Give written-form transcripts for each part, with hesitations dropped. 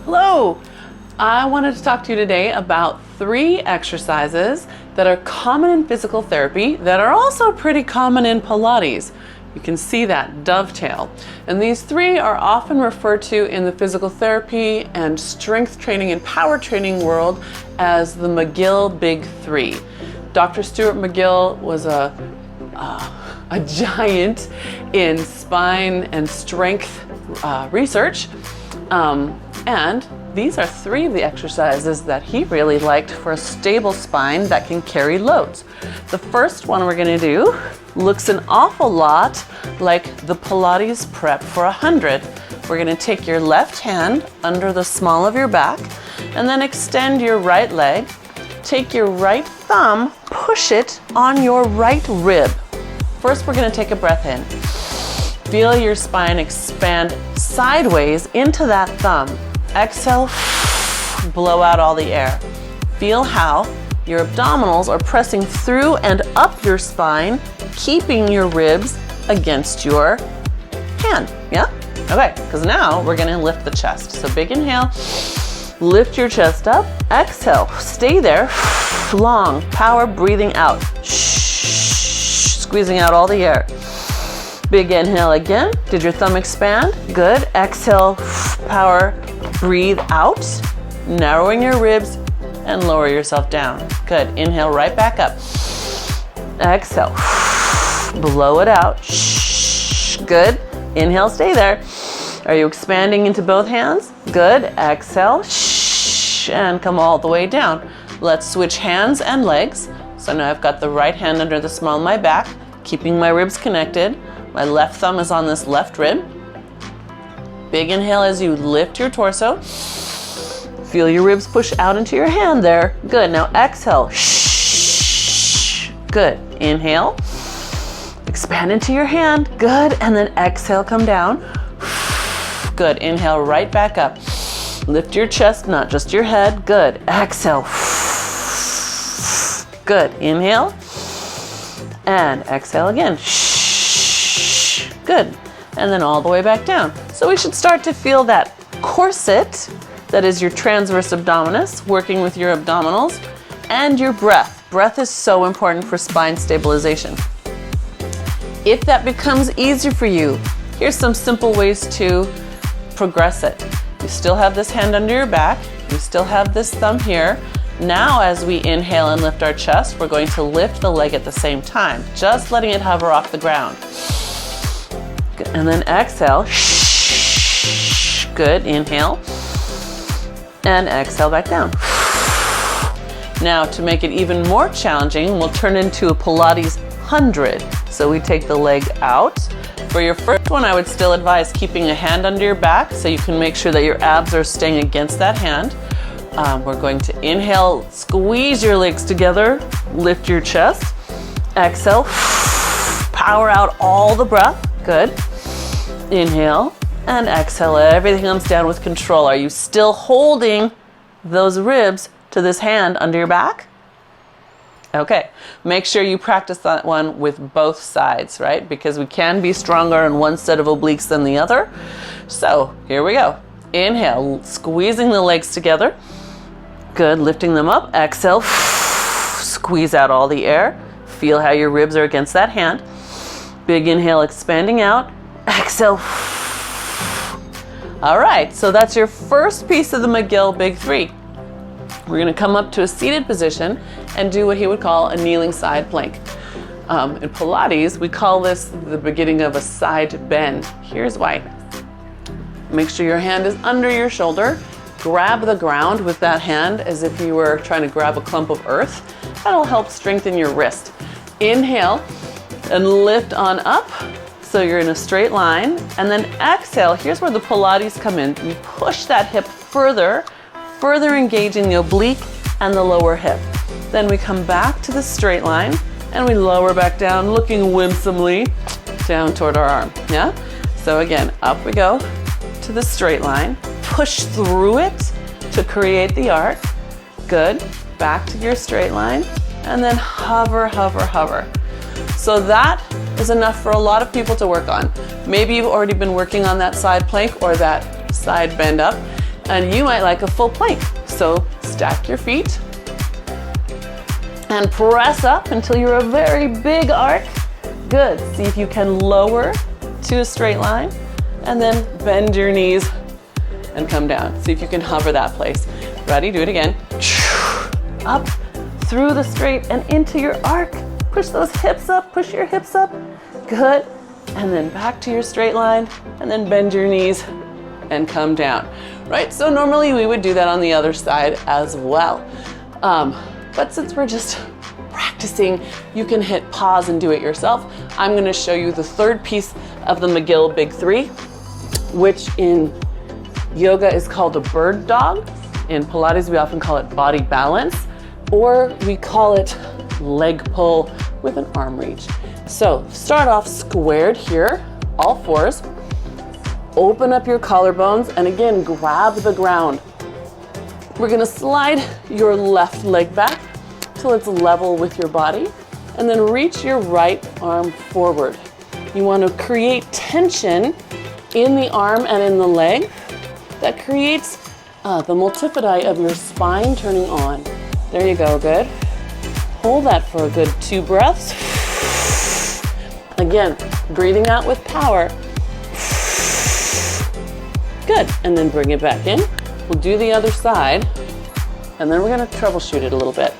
Hello! I wanted to talk to you today about 3 exercises that are common in physical therapy that are also pretty common in Pilates. You can see that dovetail. And these 3 are often referred to in the physical therapy and strength training and power training world as the McGill Big 3. Dr. Stuart McGill was a giant in spine and strength research. And these are 3 of the exercises that he really liked for a stable spine that can carry loads. The first one we're going to do looks an awful lot like the Pilates prep for 100. We're going to take your left hand under the small of your back and then extend your right leg. Take your right thumb, push it on your right rib. First, we're going to take a breath in. Feel your spine expand sideways into that thumb. Exhale, blow out all the air. Feel how your abdominals are pressing through and up your spine, keeping your ribs against your hand. Yeah? Okay, because now we're going to lift the chest. So big inhale, lift your chest up. Exhale, stay there, long, power breathing out. Squeezing out all the air. Big inhale again. Did your thumb expand? Good. Exhale, power, breathe out, narrowing your ribs and lower yourself down. Good. Inhale right back up. Exhale, blow it out. Good. Inhale, stay there. Are you expanding into both hands? Good. Exhale, and come all the way down. Let's switch hands and legs. So now I've got the right hand under the small of my back, keeping my ribs connected. My left thumb is on this left rib. Big inhale as you lift your torso. Feel your ribs push out into your hand there. Good. Now exhale. Good. Inhale. Expand into your hand. Good. And then exhale, come down. Good. Inhale right back up. Lift your chest, not just your head. Good. Exhale. Good. Inhale. And exhale again. Good. And then all the way back down. So we should start to feel that corset, that is your transverse abdominis, working with your abdominals, and your breath. Breath is so important for spine stabilization. If that becomes easier for you, here's some simple ways to progress it. You still have this hand under your back. You still have this thumb here. Now as we inhale and lift our chest, we're going to lift the leg at the same time, just letting it hover off the ground. And then exhale. Good. Inhale. And exhale back down. Now to make it even more challenging, we'll turn into a Pilates 100. So we take the leg out. For your first one, I would still advise keeping a hand under your back so you can make sure that your abs are staying against that hand. We're going to inhale, squeeze your legs together, lift your chest. Exhale, power out all the breath. Good. Inhale and exhale. Everything comes down with control. Are you still holding those ribs to this hand under your back? Okay. Make sure you practice that one with both sides, right? Because we can be stronger in one set of obliques than the other. So here we go. Inhale, squeezing the legs together. Good. Lifting them up. Exhale. Squeeze out all the air. Feel how your ribs are against that hand. Big inhale, expanding out. Exhale. All right, so that's your first piece of the McGill Big 3. We're going to come up to a seated position and do what he would call a kneeling side plank. In Pilates, we call this the beginning of a side bend. Here's why. Make sure your hand is under your shoulder. Grab the ground with that hand as if you were trying to grab a clump of earth. That'll help strengthen your wrist. Inhale and lift on up. So you're in a straight line, and then exhale. Here's where the Pilates come in. You push that hip further engaging the oblique and the lower hip. Then we come back to the straight line, and we lower back down, looking winsomely down toward our arm. Yeah? So again, up we go to the straight line. Push through it to create the arc. Good. Back to your straight line, and then hover, hover, hover. So that is enough for a lot of people to work on. Maybe you've already been working on that side plank or that side bend up, And you might like a full plank. So stack your feet and press up until you're a very big arc. Good. See if you can lower to a straight line and then bend your knees and come down. See if you can hover that place. Ready? Do it again. Up through the straight and into your arc. Push those hips up, push your hips up. Good. And then back to your straight line and then bend your knees and come down. Right? So normally we would do that on the other side as well. But since we're just practicing, you can hit pause and do it yourself. I'm going to show you the third piece of the McGill Big Three, which in yoga is called a bird dog. In Pilates, we often call it body balance, or we call it leg pull with an arm reach. So start off squared here, all fours. Open up your collarbones and again, grab the ground. We're gonna slide your left leg back till it's level with your body and then reach your right arm forward. You wanna create tension in the arm and in the leg that creates the multifidi of your spine turning on. There you go, good. Hold that for a good 2 breaths. Again, breathing out with power. Good, and then bring it back in. We'll do the other side, and then we're gonna troubleshoot it a little bit.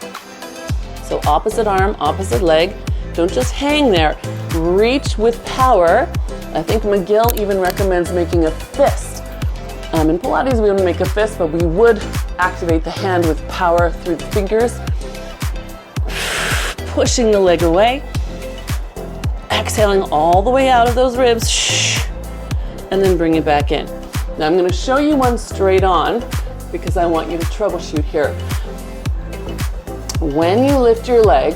So opposite arm, opposite leg. Don't just hang there. Reach with power. I think McGill even recommends making a fist. In Pilates, we wouldn't make a fist, but we would activate the hand with power through the fingers. Pushing the leg away. Exhaling all the way out of those ribs. And then bring it back in. Now I'm going to show you one straight on because I want you to troubleshoot here. When you lift your leg,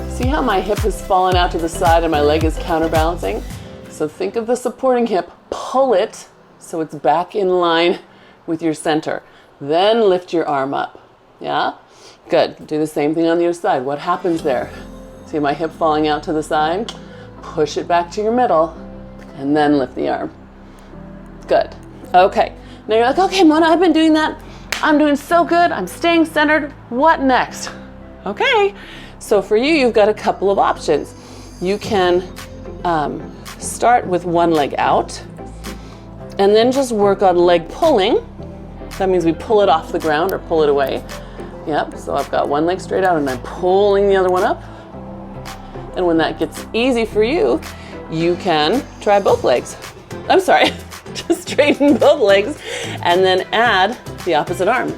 see how my hip has fallen out to the side and my leg is counterbalancing? So think of the supporting hip, pull it so it's back in line with your center. Then lift your arm up. Yeah? Good. Do the same thing on the other side. What happens there? See my hip falling out to the side? Push it back to your middle and then lift the arm. Good. Okay. Now you're like, okay, Mona, I've been doing that. I'm doing so good. I'm staying centered. What next? Okay. So for you, you've got a couple of options. You can start with one leg out and then just work on leg pulling. That means we pull it off the ground or pull it away. Yep. So I've got one leg straight out and I'm pulling the other one up. And when that gets easy for you, you can try both legs. I'm sorry. Just straighten both legs and then add the opposite arm.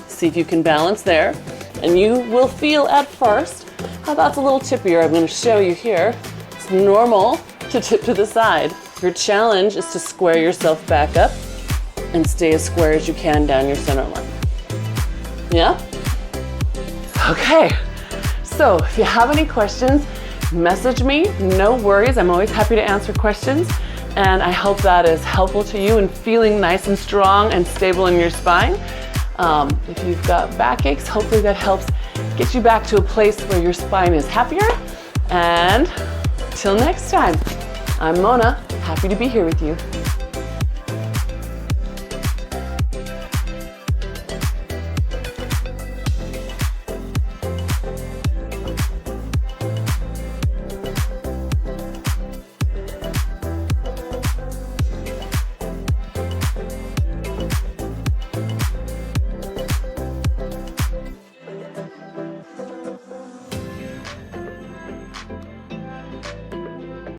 See if you can balance there. And you will feel at first how that's a little tippier. I'm going to show you here. It's normal to tip to the side. Your challenge is to square yourself back up and stay as square as you can down your center line. Yeah? Okay. So if you have any questions, message me. No worries. I'm always happy to answer questions. And I hope that is helpful to you in feeling nice and strong and stable in your spine. If you've got backaches, hopefully that helps get you back to a place where your spine is happier. And till next time, I'm Mona, happy to be here with you.